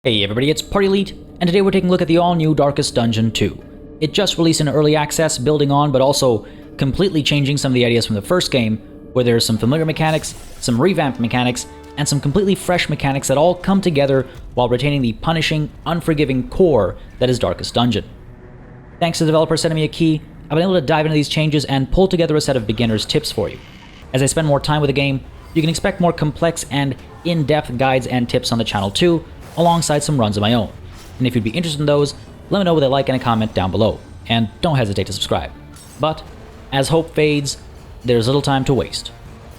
Hey everybody, it's PartyElite, and today we're taking a look at the all-new Darkest Dungeon 2. It just released in early access, building on, but also completely changing some of the ideas from the first game, where there's some familiar mechanics, some revamped mechanics, and some completely fresh mechanics that all come together while retaining the punishing, unforgiving core that is Darkest Dungeon. Thanks to the developer sending me a key, I've been able to dive into these changes and pull together a set of beginner's tips for you. As I spend more time with the game, you can expect more complex and in-depth guides and tips on the channel too, alongside some runs of my own. And if you'd be interested in those, let me know with a like and a comment down below, and don't hesitate to subscribe. But, as hope fades, there's little time to waste.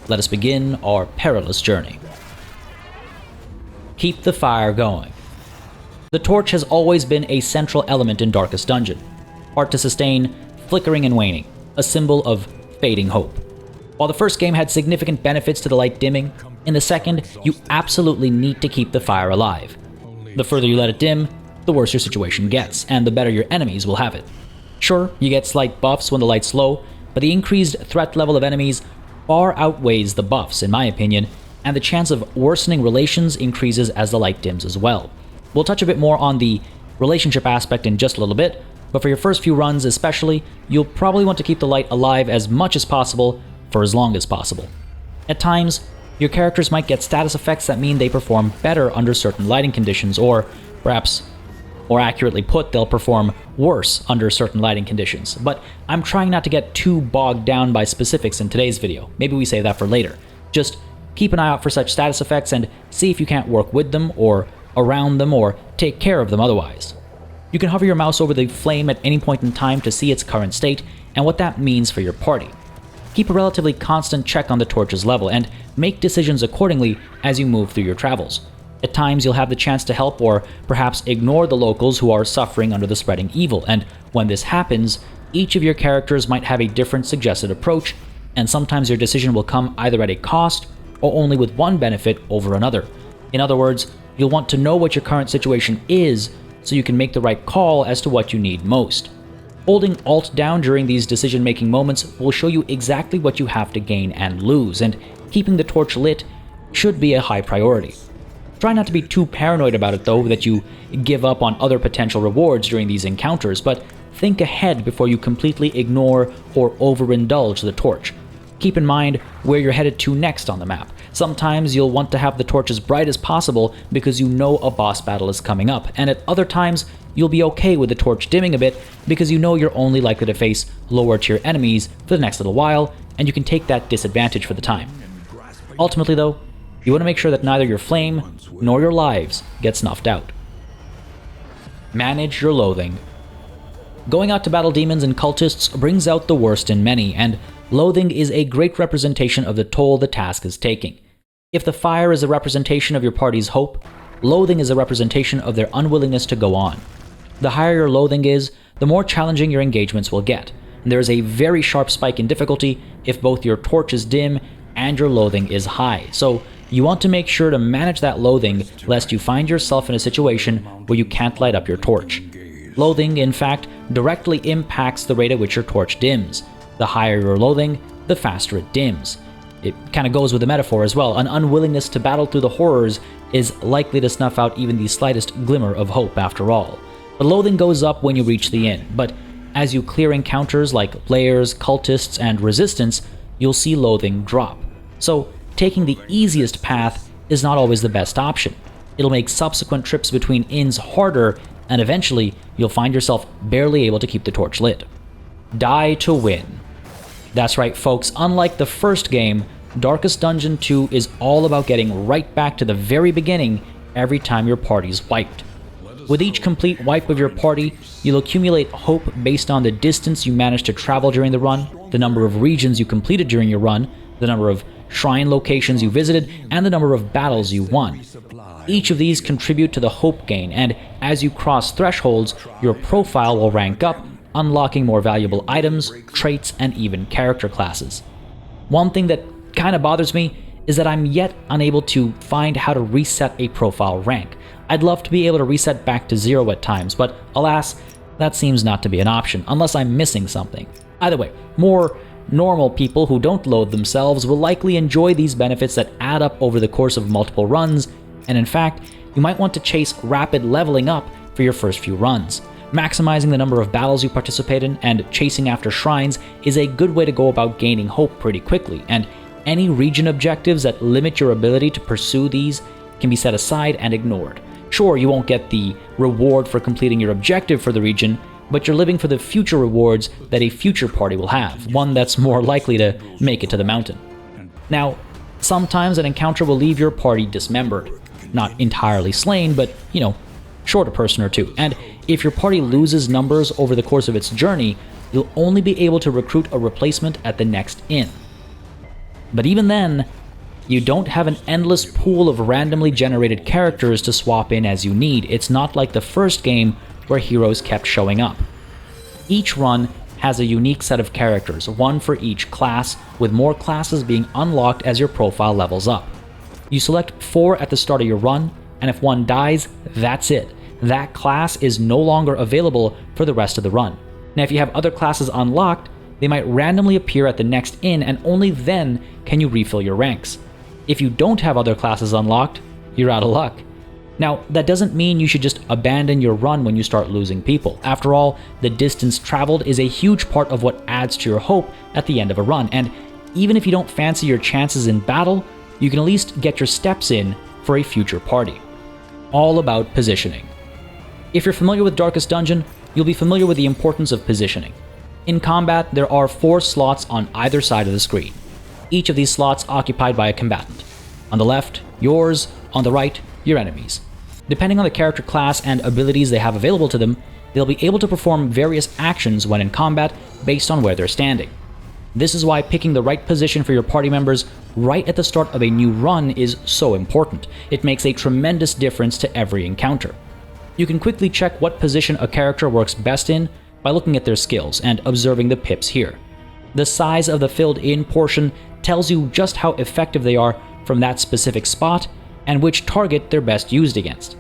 Let us begin our perilous journey. Keep the fire going. The torch has always been a central element in Darkest Dungeon, art to sustain, flickering and waning, a symbol of fading hope. While the first game had significant benefits to the light dimming, in the second, you absolutely need to keep the fire alive. The further you let it dim, the worse your situation gets, and the better your enemies will have it. Sure, you get slight buffs when the light's low, but the increased threat level of enemies far outweighs the buffs, in my opinion, and the chance of worsening relations increases as the light dims as well. We'll touch a bit more on the relationship aspect in just a little bit, but for your first few runs especially, you'll probably want to keep the light alive as much as possible for as long as possible. At times, your characters might get status effects that mean they perform better under certain lighting conditions, or perhaps, more accurately put, they'll perform worse under certain lighting conditions. But I'm trying not to get too bogged down by specifics in today's video. Maybe we save that for later. Just keep an eye out for such status effects and see if you can't work with them, or around them, or take care of them otherwise. You can hover your mouse over the flame at any point in time to see its current state and what that means for your party. Keep a relatively constant check on the torch's level, and make decisions accordingly as you move through your travels. At times you'll have the chance to help or perhaps ignore the locals who are suffering under the spreading evil, and when this happens, each of your characters might have a different suggested approach, and sometimes your decision will come either at a cost or only with one benefit over another. In other words, you'll want to know what your current situation is so you can make the right call as to what you need most. Holding Alt down during these decision-making moments will show you exactly what you have to gain and lose, and keeping the torch lit should be a high priority. Try not to be too paranoid about it though, that you give up on other potential rewards during these encounters, but think ahead before you completely ignore or overindulge the torch. Keep in mind where you're headed to next on the map. Sometimes you'll want to have the torch as bright as possible because you know a boss battle is coming up, and at other times, you'll be okay with the torch dimming a bit because you know you're only likely to face lower tier enemies for the next little while, and you can take that disadvantage for the time. Ultimately though, you want to make sure that neither your flame nor your lives get snuffed out. Manage your loathing. Going out to battle demons and cultists brings out the worst in many, and loathing is a great representation of the toll the task is taking. If the fire is a representation of your party's hope, loathing is a representation of their unwillingness to go on. The higher your loathing is, the more challenging your engagements will get, and there is a very sharp spike in difficulty if both your torch is dim and your loathing is high. So you want to make sure to manage that loathing lest you find yourself in a situation where you can't light up your torch. Loathing, in fact, directly impacts the rate at which your torch dims. The higher your loathing, the faster it dims. It kind of goes with the metaphor as well. An unwillingness to battle through the horrors is likely to snuff out even the slightest glimmer of hope after all. The loathing goes up when you reach the inn, but as you clear encounters like layers, cultists, and resistance, you'll see loathing drop. So taking the easiest path is not always the best option. It'll make subsequent trips between inns harder, and eventually you'll find yourself barely able to keep the torch lit. Die to win. That's right folks, unlike the first game, Darkest Dungeon 2 is all about getting right back to the very beginning every time your party's wiped. With each complete wipe of your party, you'll accumulate hope based on the distance you managed to travel during the run, the number of regions you completed during your run, the number of shrine locations you visited, and the number of battles you won. Each of these contribute to the hope gain, and as you cross thresholds, your profile will rank up, unlocking more valuable items, traits, and even character classes. One thing that kind of bothers me is that I'm yet unable to find how to reset a profile rank. I'd love to be able to reset back to 0 at times, but alas, that seems not to be an option, unless I'm missing something. Either way, more normal people who don't loathe themselves will likely enjoy these benefits that add up over the course of multiple runs, and in fact, You might want to chase rapid leveling up for your first few runs. Maximizing the number of battles you participate in and chasing after shrines is a good way to go about gaining hope pretty quickly, and any region objectives that limit your ability to pursue these can be set aside and ignored. Sure, you won't get the reward for completing your objective for the region, but you're living for the future rewards that a future party will have, one that's more likely to make it to the mountain. Now, sometimes an encounter will leave your party dismembered. Not entirely slain, but, short a person or two. And if your party loses numbers over the course of its journey, you'll only be able to recruit a replacement at the next inn. But even then, you don't have an endless pool of randomly generated characters to swap in as you need. It's not like the first game where heroes kept showing up. Each run has a unique set of characters, one for each class, with more classes being unlocked as your profile levels up. You select 4 at the start of your run, and if one dies, that's it. That class is no longer available for the rest of the run. Now, if you have other classes unlocked, they might randomly appear at the next inn, and only then can you refill your ranks. If you don't have other classes unlocked, you're out of luck. Now, that doesn't mean you should just abandon your run when you start losing people. After all, the distance traveled is a huge part of what adds to your hope at the end of a run, and even if you don't fancy your chances in battle, you can at least get your steps in for a future party. All about positioning. If you're familiar with Darkest Dungeon, you'll be familiar with the importance of positioning. In combat, there are 4 slots on either side of the screen, each of these slots occupied by a combatant. On the left, yours; on the right, your enemies. Depending on the character class and abilities they have available to them, they'll be able to perform various actions when in combat based on where they're standing. This is why picking the right position for your party members right at the start of a new run is so important. It makes a tremendous difference to every encounter. You can quickly check what position a character works best in by looking at their skills and observing the pips here. The size of the filled-in portion tells you just how effective they are from that specific spot and which target they're best used against.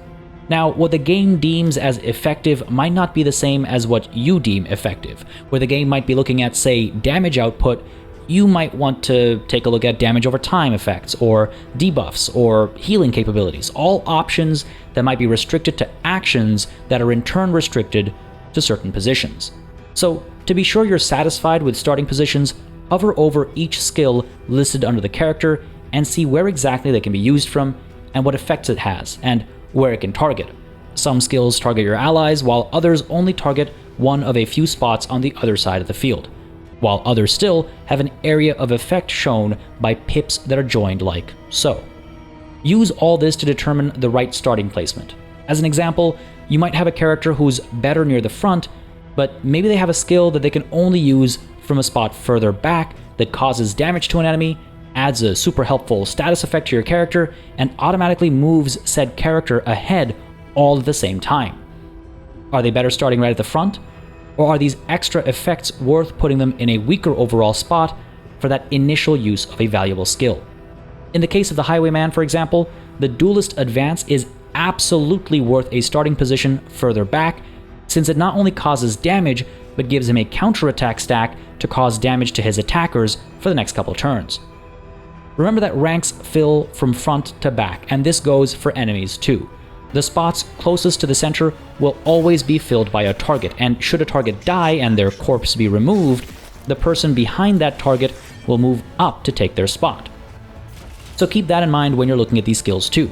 Now, what the game deems as effective might not be the same as what you deem effective. Where the game might be looking at, say, damage output, you might want to take a look at damage over time effects, or debuffs, or healing capabilities, all options that might be restricted to actions that are in turn restricted to certain positions. So, to be sure you're satisfied with starting positions, hover over each skill listed under the character and see where exactly they can be used from and what effects it has, and where it can target. Some skills target your allies, while others only target one of a few spots on the other side of the field, while others still have an area of effect shown by pips that are joined like so. Use all this to determine the right starting placement. As an example, you might have a character who's better near the front, but maybe they have a skill that they can only use from a spot further back that causes damage to an enemy, adds a super helpful status effect to your character, and automatically moves said character ahead all at the same time. Are they better starting right at the front? Or are these extra effects worth putting them in a weaker overall spot for that initial use of a valuable skill? In the case of the Highwayman, for example, the Duelist Advance is absolutely worth a starting position further back, since it not only causes damage, but gives him a counterattack stack to cause damage to his attackers for the next couple turns. Remember that ranks fill from front to back, and this goes for enemies too. The spots closest to the center will always be filled by a target, and should a target die and their corpse be removed, the person behind that target will move up to take their spot. So keep that in mind when you're looking at these skills too.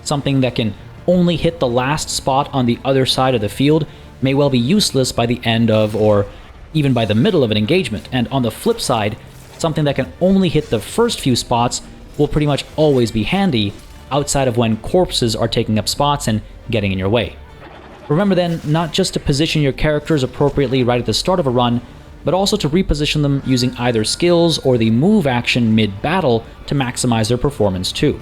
Something that can only hit the last spot on the other side of the field may well be useless by the end of, or even by the middle of an engagement, and on the flip side, something that can only hit the first few spots will pretty much always be handy outside of when corpses are taking up spots and getting in your way. Remember then, not just to position your characters appropriately right at the start of a run, but also to reposition them using either skills or the move action mid-battle to maximize their performance too.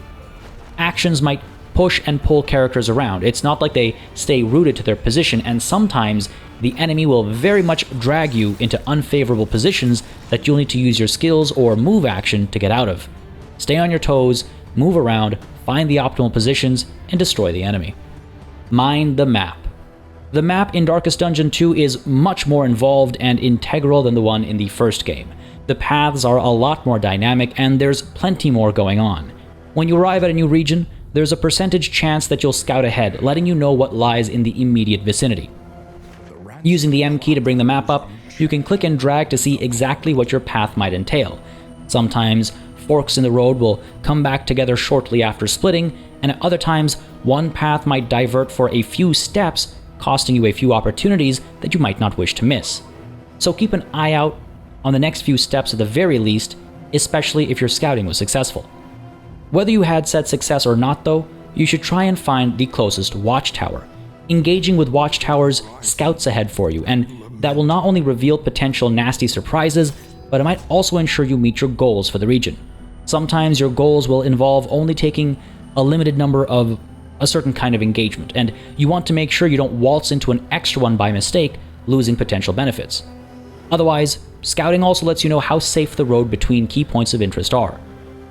Actions might push and pull characters around. It's not like they stay rooted to their position, and sometimes the enemy will very much drag you into unfavorable positions that you'll need to use your skills or move action to get out of. Stay on your toes, move around, find the optimal positions, and destroy the enemy. Mind the map. The map in Darkest Dungeon 2 is much more involved and integral than the one in the first game. The paths are a lot more dynamic, and there's plenty more going on. When you arrive at a new region, there's a percentage chance that you'll scout ahead, letting you know what lies in the immediate vicinity. Using the M key to bring the map up, you can click and drag to see exactly what your path might entail. Sometimes, forks in the road will come back together shortly after splitting, and at other times, one path might divert for a few steps, costing you a few opportunities that you might not wish to miss. So keep an eye out on the next few steps at the very least, especially if your scouting was successful. Whether you had said success or not though, you should try and find the closest watchtower. Engaging with watchtowers scouts ahead for you, and that will not only reveal potential nasty surprises, but it might also ensure you meet your goals for the region. Sometimes your goals will involve only taking a limited number of a certain kind of engagement, and you want to make sure you don't waltz into an extra one by mistake, losing potential benefits. Otherwise, scouting also lets you know how safe the road between key points of interest are.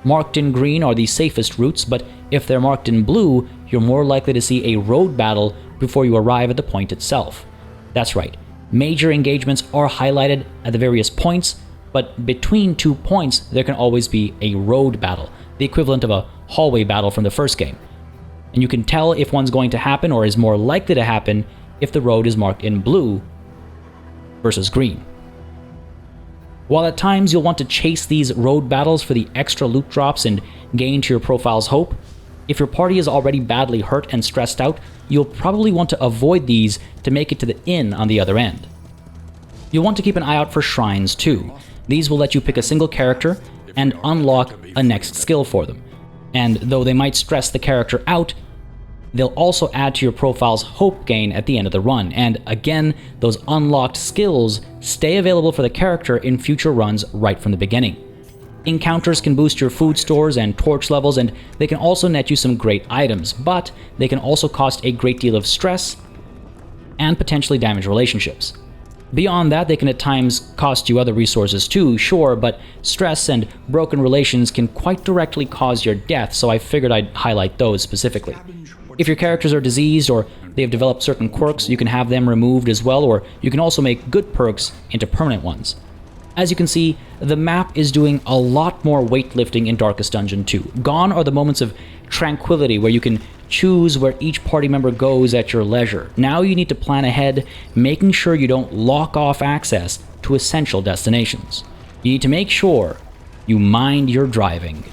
Marked in green are the safest routes, but if they're marked in blue, you're more likely to see a road battle before you arrive at the point itself. That's right, major engagements are highlighted at the various points, but between 2 points there can always be a road battle, the equivalent of a hallway battle from the first game. And you can tell if one's going to happen or is more likely to happen if the road is marked in blue versus green. While at times you'll want to chase these road battles for the extra loot drops and gain to your profile's hope, if your party is already badly hurt and stressed out, you'll probably want to avoid these to make it to the inn on the other end. You'll want to keep an eye out for shrines too. These will let you pick a single character and unlock a next skill for them. And though they might stress the character out, they'll also add to your profile's hope gain at the end of the run, and again, those unlocked skills stay available for the character in future runs right from the beginning. Encounters can boost your food stores and torch levels, and they can also net you some great items, but they can also cost a great deal of stress and potentially damage relationships. Beyond that, they can at times cost you other resources too, sure, but stress and broken relations can quite directly cause your death, so I figured I'd highlight those specifically. If your characters are diseased or they have developed certain quirks, you can have them removed as well, or you can also make good perks into permanent ones. As you can see, the map is doing a lot more weightlifting in Darkest Dungeon 2. Gone are the moments of tranquility where you can choose where each party member goes at your leisure. Now you need to plan ahead, making sure you don't lock off access to essential destinations. You need to make sure you mind your driving.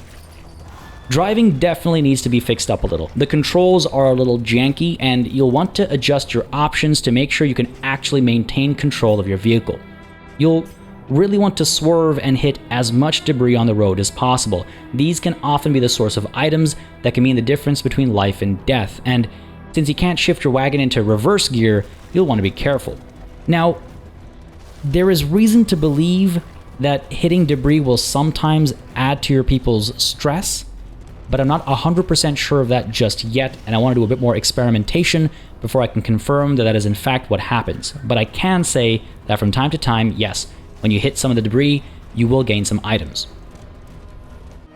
Driving definitely needs to be fixed up a little. The controls are a little janky, and you'll want to adjust your options to make sure you can actually maintain control of your vehicle. You'll really want to swerve and hit as much debris on the road as possible. These can often be the source of items that can mean the difference between life and death, and since you can't shift your wagon into reverse gear, you'll want to be careful. Now, there is reason to believe that hitting debris will sometimes add to your people's stress, but I'm not 100% sure of that just yet, and I want to do a bit more experimentation before I can confirm that that is in fact what happens. But I can say that from time to time, yes, when you hit some of the debris, you will gain some items.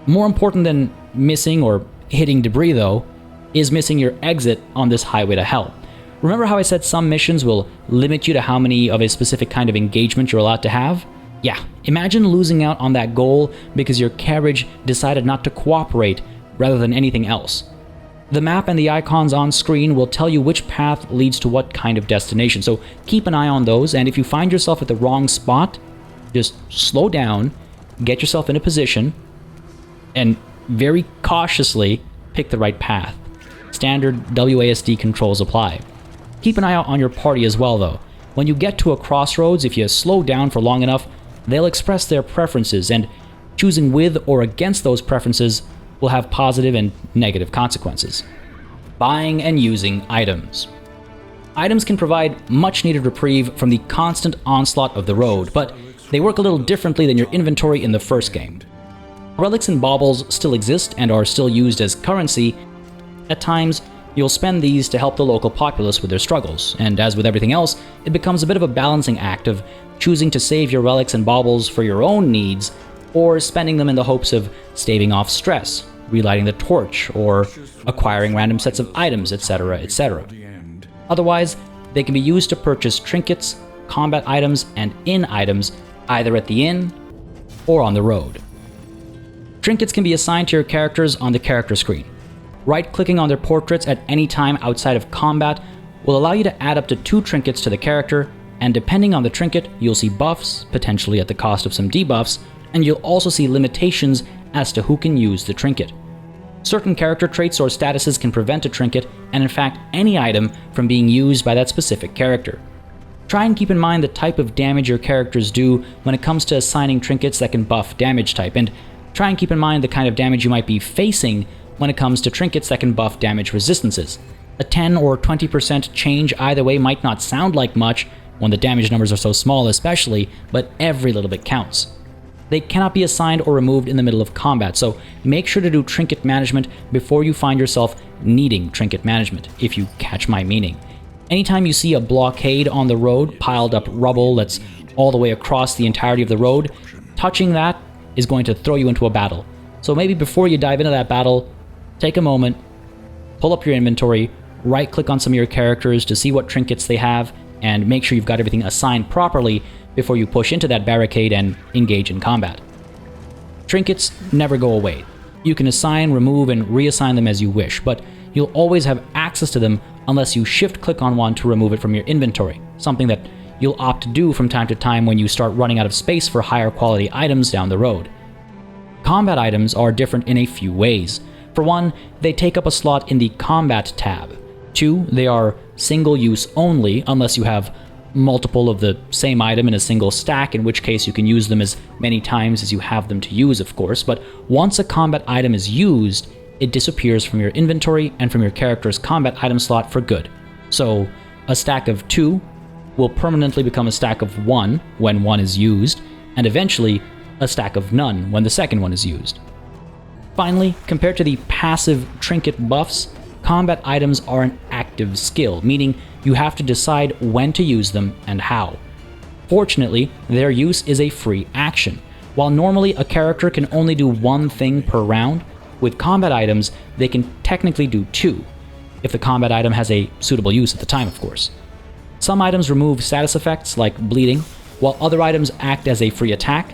More important than missing or hitting debris though, is missing your exit on this highway to hell. Remember how I said some missions will limit you to how many of a specific kind of engagement you're allowed to have? Yeah, imagine losing out on that goal because your carriage decided not to cooperate rather than anything else. The map and the icons on screen will tell you which path leads to what kind of destination, so keep an eye on those, and if you find yourself at the wrong spot, just slow down, get yourself in a position, and very cautiously pick the right path. Standard WASD controls apply. Keep an eye out on your party as well though. When you get to a crossroads, if you slow down for long enough, they'll express their preferences, and choosing with or against those preferences will have positive and negative consequences. Buying and using items. Items can provide much needed reprieve from the constant onslaught of the road, but they work a little differently than your inventory in the first game. Relics and baubles still exist and are still used as currency. At times, you'll spend these to help the local populace with their struggles, and as with everything else, it becomes a bit of a balancing act of choosing to save your relics and baubles for your own needs, or spending them in the hopes of staving off stress, relighting the torch, or acquiring random sets of items, etc., etc. Otherwise, they can be used to purchase trinkets, combat items, and inn items either at the inn or on the road. Trinkets can be assigned to your characters on the character screen. Right-clicking on their portraits at any time outside of combat will allow you to add up to 2 trinkets to the character, and depending on the trinket, you'll see buffs, potentially at the cost of some debuffs, and you'll also see limitations as to who can use the trinket. Certain character traits or statuses can prevent a trinket, and in fact any item, from being used by that specific character. Try and keep in mind the type of damage your characters do when it comes to assigning trinkets that can buff damage type, and try and keep in mind the kind of damage you might be facing when it comes to trinkets that can buff damage resistances. A 10 or 20% change either way might not sound like much when the damage numbers are so small especially, but every little bit counts. They cannot be assigned or removed in the middle of combat, so make sure to do trinket management before you find yourself needing trinket management, if you catch my meaning. Anytime you see a blockade on the road, piled up rubble that's all the way across the entirety of the road, touching that is going to throw you into a battle. So maybe before you dive into that battle, take a moment, pull up your inventory, right-click on some of your characters to see what trinkets they have, and make sure you've got everything assigned properly before you push into that barricade and engage in combat. Trinkets never go away. You can assign, remove, and reassign them as you wish, but you'll always have access to them unless you shift-click on one to remove it from your inventory, something that you'll opt to do from time to time when you start running out of space for higher quality items down the road. Combat items are different in a few ways. For one, they take up a slot in the Combat tab. 2, they are single-use only, unless you have multiple of the same item in a single stack, in which case you can use them as many times as you have them to use, of course, but once a combat item is used, it disappears from your inventory and from your character's combat item slot for good. So, a stack of 2 will permanently become a stack of 1 when 1 is used, and eventually a stack of none when the second one is used. Finally, compared to the passive trinket buffs, combat items are an active skill, meaning you have to decide when to use them and how. Fortunately, their use is a free action. While normally a character can only do 1 thing per round, with combat items they can technically do 2, if the combat item has a suitable use at the time, of course. Some items remove status effects like bleeding, while other items act as a free attack.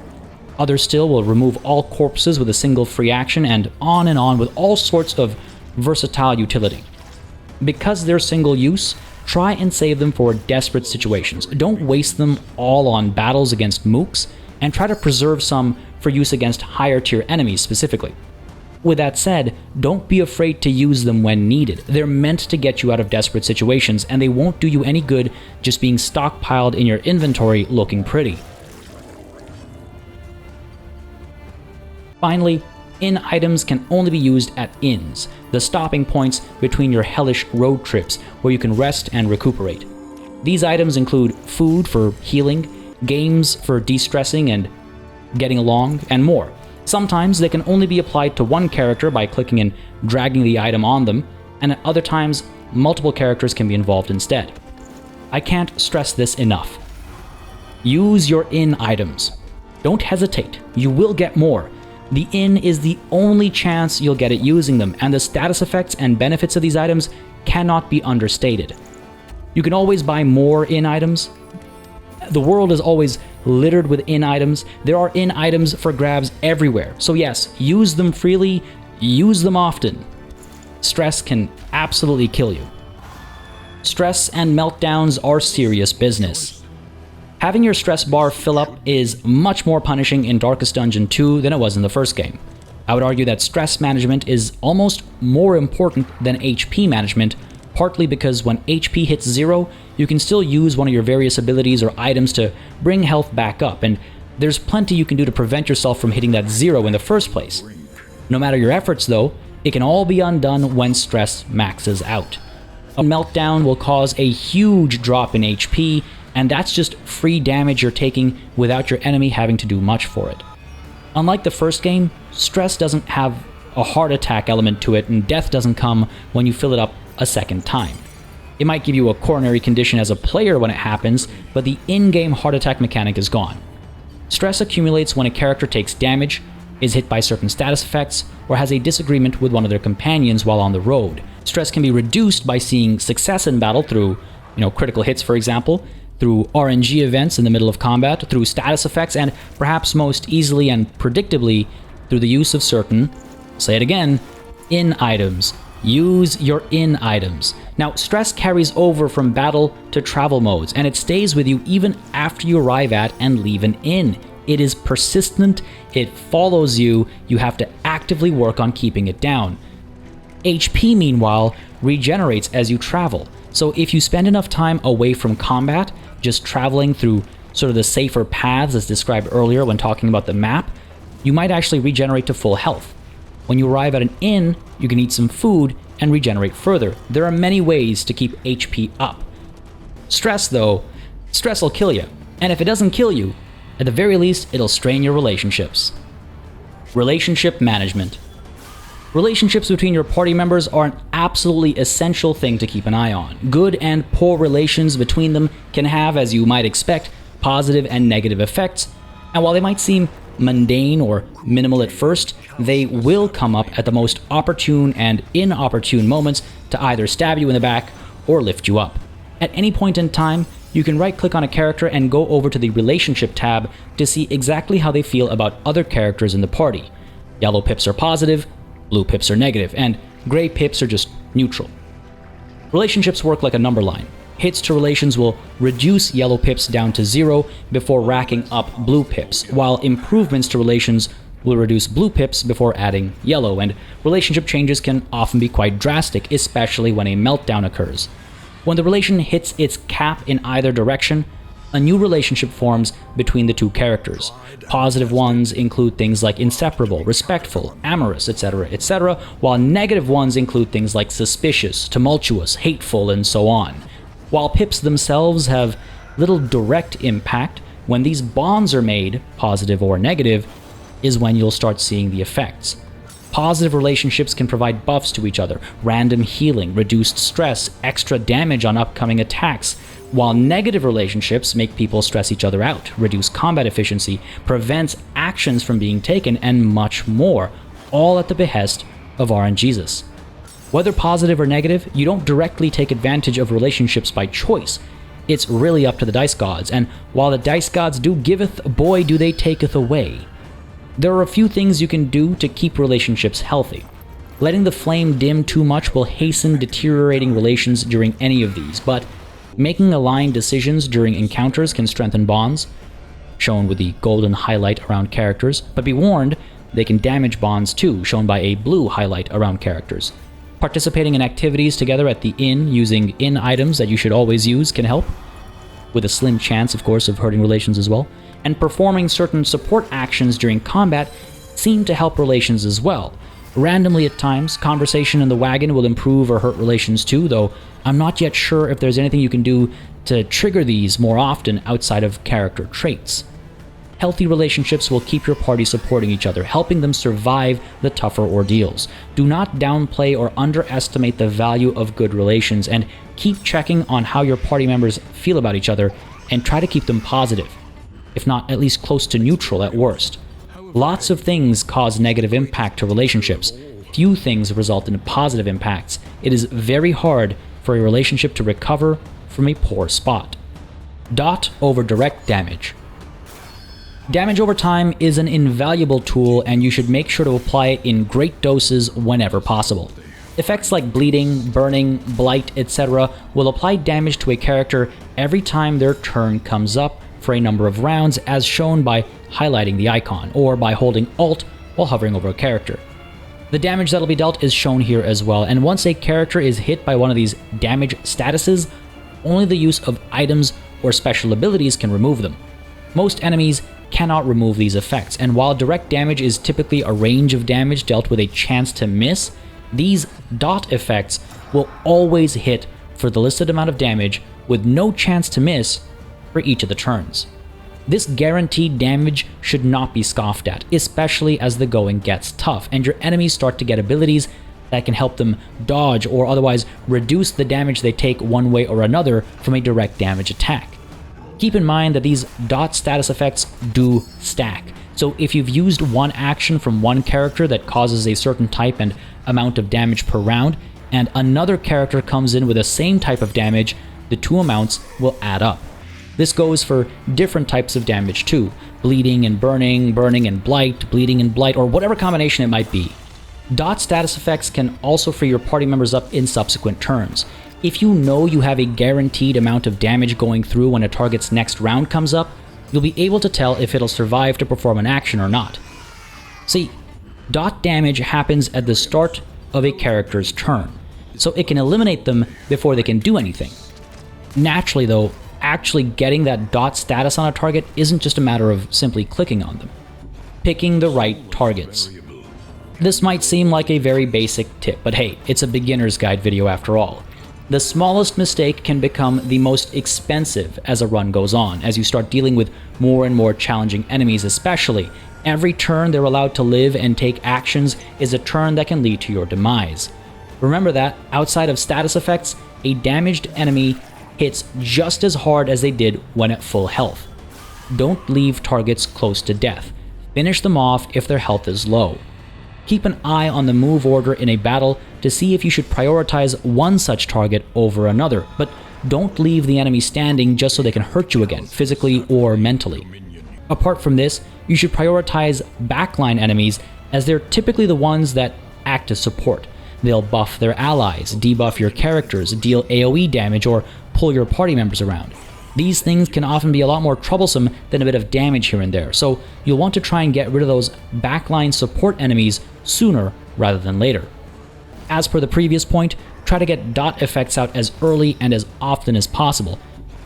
Others still will remove all corpses with a single free action, and on with all sorts of versatile utility. Because they're single use, try and save them for desperate situations. Don't waste them all on battles against mooks, and try to preserve some for use against higher tier enemies specifically. With that said, don't be afraid to use them when needed. They're meant to get you out of desperate situations, and they won't do you any good just being stockpiled in your inventory looking pretty. Finally, inn items can only be used at inns, the stopping points between your hellish road trips where you can rest and recuperate. These items include food for healing, games for de-stressing and getting along, and more. Sometimes they can only be applied to one character by clicking and dragging the item on them, and at other times, multiple characters can be involved instead. I can't stress this enough. Use your inn items. Don't hesitate, you will get more. The inn is the only chance you'll get at using them, and the status effects and benefits of these items cannot be understated. You can always buy more inn items. The world is always littered with inn items. There are inn items for grabs everywhere. So yes, use them freely, use them often. Stress can absolutely kill you. Stress and meltdowns are serious business. Having your stress bar fill up is much more punishing in Darkest Dungeon 2 than it was in the first game. I would argue that stress management is almost more important than HP management, partly because when HP hits 0, you can still use one of your various abilities or items to bring health back up, and there's plenty you can do to prevent yourself from hitting that 0 in the first place. No matter your efforts though, it can all be undone when stress maxes out. A meltdown will cause a huge drop in HP, and that's just free damage you're taking without your enemy having to do much for it. Unlike the first game, stress doesn't have a heart attack element to it, and death doesn't come when you fill it up a second time. It might give you a coronary condition as a player when it happens, but the in-game heart attack mechanic is gone. Stress accumulates when a character takes damage, is hit by certain status effects, or has a disagreement with one of their companions while on the road. Stress can be reduced by seeing success in battle through, critical hits for example, through RNG events in the middle of combat, through status effects, and perhaps most easily and predictably through the use of certain, say it again, inn items. Use your in items. Now, stress carries over from battle to travel modes, and it stays with you even after you arrive at and leave an inn. It is persistent, it follows you, you have to actively work on keeping it down. HP, meanwhile, regenerates as you travel. So if you spend enough time away from combat, just traveling through sort of the safer paths as described earlier when talking about the map, you might actually regenerate to full health. When you arrive at an inn, you can eat some food and regenerate further. There are many ways to keep HP up. Stress, though, stress will kill you. And if it doesn't kill you, at the very least, it'll strain your relationships. Relationship management. Relationships between your party members are an absolutely essential thing to keep an eye on. Good and poor relations between them can have, as you might expect, positive and negative effects, and while they might seem mundane or minimal at first, they will come up at the most opportune and inopportune moments to either stab you in the back or lift you up. At any point in time, you can right-click on a character and go over to the Relationship tab to see exactly how they feel about other characters in the party. Yellow pips are positive, blue pips are negative, and gray pips are just neutral. Relationships work like a number line. Hits to relations will reduce yellow pips down to 0 before racking up blue pips, while improvements to relations will reduce blue pips before adding yellow, and relationship changes can often be quite drastic, especially when a meltdown occurs. When the relation hits its cap in either direction, a new relationship forms between the two characters. Positive ones include things like inseparable, respectful, amorous, etc., while negative ones include things like suspicious, tumultuous, hateful, and so on. While pips themselves have little direct impact, when these bonds are made, positive or negative, is when you'll start seeing the effects. Positive relationships can provide buffs to each other, random healing, reduced stress, extra damage on upcoming attacks, while negative relationships make people stress each other out, reduce combat efficiency, prevents actions from being taken, and much more, all at the behest of RNGesus. Whether positive or negative, you don't directly take advantage of relationships by choice. It's really up to the dice gods, and while the dice gods do giveth, boy do they taketh away. There are a few things you can do to keep relationships healthy. Letting the flame dim too much will hasten deteriorating relations during any of these, but making aligned decisions during encounters can strengthen bonds, shown with the golden highlight around characters, but be warned, they can damage bonds too, shown by a blue highlight around characters. Participating in activities together at the inn using inn items that you should always use can help, with a slim chance, of course, of hurting relations as well. And performing certain support actions during combat seem to help relations as well. Randomly at times, conversation in the wagon will improve or hurt relations too, though I'm not yet sure if there's anything you can do to trigger these more often outside of character traits. Healthy relationships will keep your party supporting each other, helping them survive the tougher ordeals. Do not downplay or underestimate the value of good relations, and keep checking on how your party members feel about each other and try to keep them positive, if not at least close to neutral at worst. Lots of things cause negative impact to relationships. Few things result in positive impacts. It is very hard for a relationship to recover from a poor spot. Dot over direct damage. Damage over time is an invaluable tool, and you should make sure to apply it in great doses whenever possible. Effects like bleeding, burning, blight, etc. will apply damage to a character every time their turn comes up for a number of rounds, as shown by highlighting the icon, or by holding Alt while hovering over a character. The damage that'll be dealt is shown here as well, and once a character is hit by one of these damage statuses, only the use of items or special abilities can remove them. Most enemies cannot remove these effects, and while direct damage is typically a range of damage dealt with a chance to miss, these dot effects will always hit for the listed amount of damage with no chance to miss for each of the turns. This guaranteed damage should not be scoffed at, especially as the going gets tough and your enemies start to get abilities that can help them dodge or otherwise reduce the damage they take one way or another from a direct damage attack. Keep in mind that these dot status effects do stack, so if you've used one action from one character that causes a certain type and amount of damage per round, and another character comes in with the same type of damage, the two amounts will add up. This goes for different types of damage too, bleeding and burning, burning and blight, bleeding and blight, or whatever combination it might be. Dot status effects can also free your party members up in subsequent turns. If you know you have a guaranteed amount of damage going through when a target's next round comes up, you'll be able to tell if it'll survive to perform an action or not. See, dot damage happens at the start of a character's turn, so it can eliminate them before they can do anything. Naturally though, actually getting that dot status on a target isn't just a matter of simply clicking on them. Picking the right targets. This might seem like a very basic tip, but hey, it's a beginner's guide video after all. The smallest mistake can become the most expensive as a run goes on, as you start dealing with more and more challenging enemies especially. Every turn they're allowed to live and take actions is a turn that can lead to your demise. Remember that, outside of status effects, a damaged enemy hits just as hard as they did when at full health. Don't leave targets close to death. Finish them off if their health is low. Keep an eye on the move order in a battle to see if you should prioritize one such target over another, but don't leave the enemy standing just so they can hurt you again, physically or mentally. Apart from this, you should prioritize backline enemies, as they're typically the ones that act as support. They'll buff their allies, debuff your characters, deal AoE damage, or pull your party members around. These things can often be a lot more troublesome than a bit of damage here and there, so you'll want to try and get rid of those backline support enemies sooner rather than later. As per the previous point, try to get dot effects out as early and as often as possible.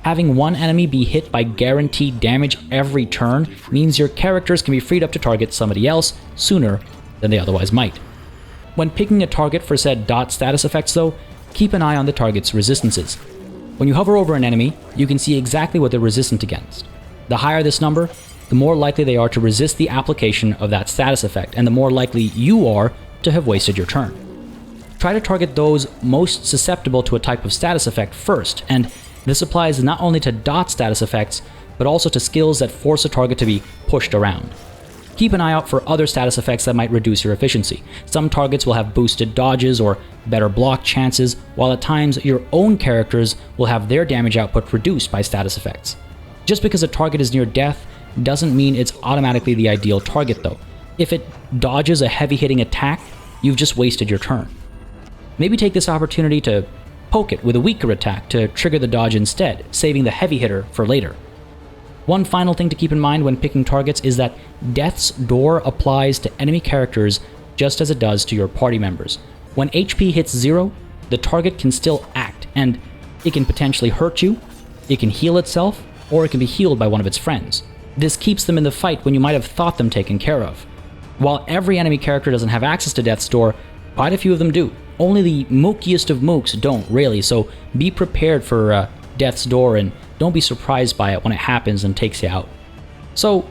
Having one enemy be hit by guaranteed damage every turn means your characters can be freed up to target somebody else sooner than they otherwise might. When picking a target for said dot status effects though, keep an eye on the target's resistances. When you hover over an enemy, you can see exactly what they're resistant against. The higher this number, the more likely they are to resist the application of that status effect, and the more likely you are to have wasted your turn. Try to target those most susceptible to a type of status effect first, and this applies not only to dot status effects, but also to skills that force a target to be pushed around. Keep an eye out for other status effects that might reduce your efficiency. Some targets will have boosted dodges or better block chances, while at times your own characters will have their damage output reduced by status effects. Just because a target is near death doesn't mean it's automatically the ideal target though. If it dodges a heavy-hitting attack, you've just wasted your turn. Maybe take this opportunity to poke it with a weaker attack to trigger the dodge instead, saving the heavy hitter for later. One final thing to keep in mind when picking targets is that Death's Door applies to enemy characters just as it does to your party members. When HP hits 0, the target can still act, and it can potentially hurt you, it can heal itself, or it can be healed by one of its friends. This keeps them in the fight when you might have thought them taken care of. While every enemy character doesn't have access to Death's Door, quite a few of them do. Only the mookiest of mooks don't, really, so be prepared for Death's Door and don't be surprised by it when it happens and takes you out. So,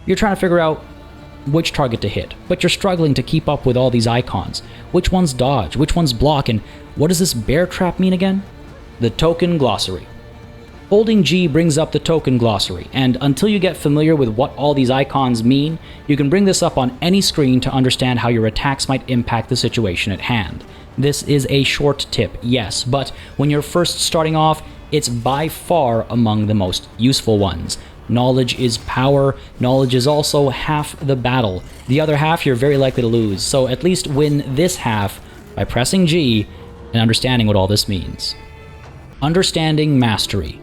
you're trying to figure out which target to hit, but you're struggling to keep up with all these icons. Which ones dodge, which ones block, and what does this bear trap mean again? The token glossary. Holding G brings up the token glossary, and until you get familiar with what all these icons mean, you can bring this up on any screen to understand how your attacks might impact the situation at hand. This is a short tip, yes, but when you're first starting off, it's by far among the most useful ones. Knowledge is power. Knowledge is also half the battle. The other half you're very likely to lose, so at least win this half by pressing G and understanding what all this means. Understanding Mastery.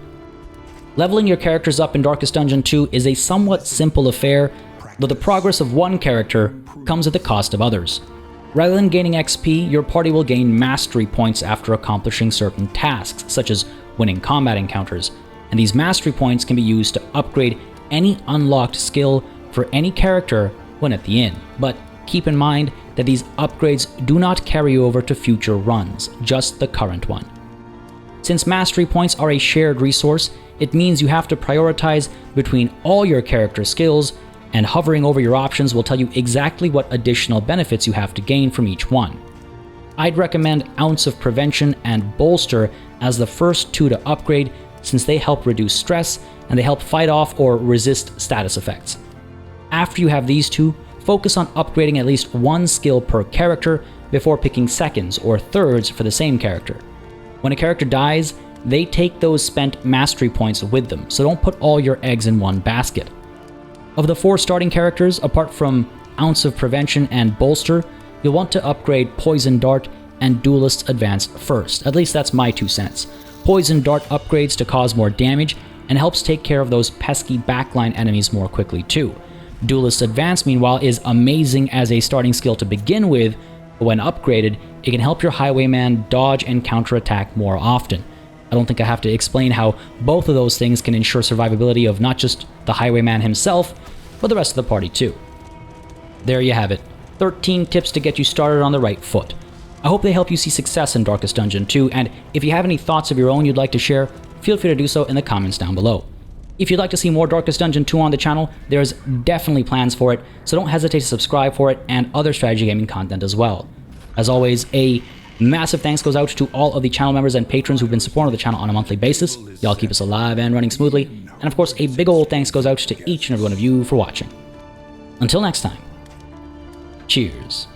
Leveling your characters up in Darkest Dungeon 2 is a somewhat simple affair, though the progress of one character comes at the cost of others. Rather than gaining XP, your party will gain mastery points after accomplishing certain tasks, such as winning combat encounters, and these mastery points can be used to upgrade any unlocked skill for any character when at the inn. But keep in mind that these upgrades do not carry over to future runs, just the current one. Since mastery points are a shared resource, it means you have to prioritize between all your character skills, and hovering over your options will tell you exactly what additional benefits you have to gain from each one. I'd recommend Ounce of Prevention and Bolster as the first two to upgrade, since they help reduce stress and they help fight off or resist status effects. After you have these two, focus on upgrading at least one skill per character before picking seconds or thirds for the same character. When a character dies, they take those spent mastery points with them, so don't put all your eggs in one basket. Of the 4 starting characters, apart from Ounce of Prevention and Bolster, you'll want to upgrade Poison Dart and Duelist's Advance first. At least that's my 2 cents. Poison Dart upgrades to cause more damage and helps take care of those pesky backline enemies more quickly too. Duelist's Advance, meanwhile, is amazing as a starting skill to begin with, but when upgraded, it can help your Highwayman dodge and counterattack more often. I don't think I have to explain how both of those things can ensure survivability of not just the Highwayman himself, but the rest of the party too. There you have it. 13 tips to get you started on the right foot. I hope they help you see success in Darkest Dungeon 2, and if you have any thoughts of your own you'd like to share, feel free to do so in the comments down below. If you'd like to see more Darkest Dungeon 2 on the channel, there's definitely plans for it, so don't hesitate to subscribe for it and other strategy gaming content as well. As always, a massive thanks goes out to all of the channel members and patrons who've been supporting the channel on a monthly basis. Y'all keep us alive and running smoothly. And of course, a big old thanks goes out to each and every one of you for watching. Until next time, cheers.